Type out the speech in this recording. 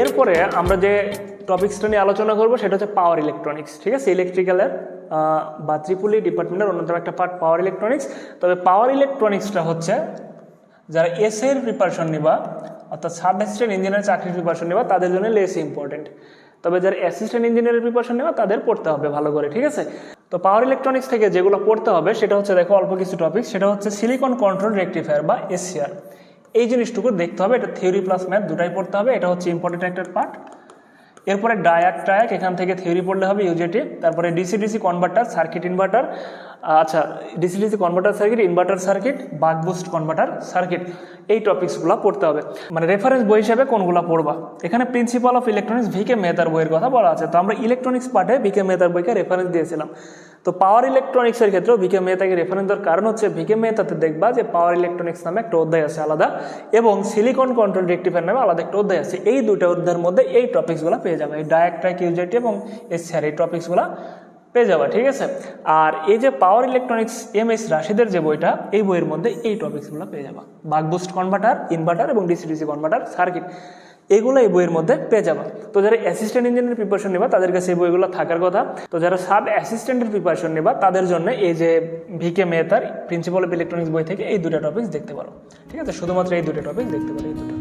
এরপরে আমরা যে টপিক্সটা নিয়ে আলোচনা করবো সেটা হচ্ছে পাওয়ার ইলেকট্রনিক্স, ঠিক আছে। ইলেকট্রিক্যালের বা ত্রিপুলি ডিপার্টমেন্টের অন্যতম একটা পার্ট পাওয়ার ইলেকট্রনিক্স। তবে পাওয়ার ইলেকট্রনিক্সটা হচ্ছে যারা এসএর প্রিপারেশন নিবা অর্থাৎ সাব অ্যাসিস্ট্যান্ট ইঞ্জিনিয়ার চাকরির প্রিপারেশন নেবা তাদের জন্য লেস ইম্পর্টেন্ট। তবে যারা অ্যাসিস্ট্যান্ট ইঞ্জিনিয়ারের প্রিপারেশন নেবা তাদের পড়তে হবে ভালো করে, ঠিক আছে। তো পাওয়ার ইলেকট্রনিক্স থেকে যেগুলো পড়তে হবে সেটা হচ্ছে দেখো অল্প কিছু টপিক, সেটা হচ্ছে সিলিকন কন্ট্রোল রেকটিফায়ার বা এসসিআর। এই জিনিসটুকু দেখতে হবে, এটা থিওরি প্লাস ম্যাথ দুটাই পড়তে হবে, এটা হচ্ছে ইম্পর্টেন্ট একটা পার্ট। এরপরে ডায়াক ট্রায়াক, এখান থেকে থিওরি পড়লে হবে ইউজেটি। তারপরে DC DC converter, circuit inverter, আচ্ছা DC DC converter circuit, inverter circuit, buck boost converter circuit, এই টপিকসগুলো পড়তে হবে। মানে রেফারেন্স বই হিসেবে কোনগুলো পড়বা, এখানে প্রিন্সিপাল অফ ইলেকট্রনিক্স ভিকে মেহতার বইয়ের কথা বলা আছে। তো আমরা ইলেকট্রনিক্স পার্টে ভিকে মেহতার বইকে রেফারেন্স দিয়েছিলাম। তো পাওয়ার ইলেকট্রনিক্সের ক্ষেত্রেও ভিকে মেহতাকে রেফারেন্স দেওয়ার কারণ হচ্ছে ভিকে মেহতাতে দেখবা যে পাওয়ার ইলেকট্রনিক্স নামে একটা অধ্যায় আছে আলাদা, এবং সিলিকন কন্ট্রোল রেকটিফায়ার নামে আলাদা একটা অধ্যায় আছে। এই দুটো অধ্যায়ের মধ্যে এই টপিকসগুলো পেয়ে যাবে, এই ডায়াক ট্রায়াক ইউজেটি এবং এসসিআর, এই টপিকসগুলো পেয়ে যাবা, ঠিক আছে। আর এই যে পাওয়ার ইলেকট্রনিক্স এমএস রাশিদের যে বইটা, এই বইয়ের মধ্যে এই টপিকসগুলো পেয়ে যাবা, বাক বুস্ট কনভার্টার, ইনভার্টার এবং ডিসি ডিসি কনভার্টার সার্কিট, এগুলো এই বইয়ের মধ্যে পেয়ে যাবা। তো যারা অ্যাসিস্ট্যান্ট ইঞ্জিনিয়ার প্রিপারেশন নেবা তাদের কাছে এই বইগুলো থাকার কথা। তো যারা সাব অ্যাসিস্ট্যান্টের প্রিপারেশন নেবা তাদের জন্য এই যে ভিকে মেহতার প্রিন্সিপাল অফ ইলেকট্রনিক্স বই থেকে এই দুটো টপিকস দেখতে পারো, ঠিক আছে। শুধুমাত্র এই দুটো টপিক দেখতে পারো, এই দুটো।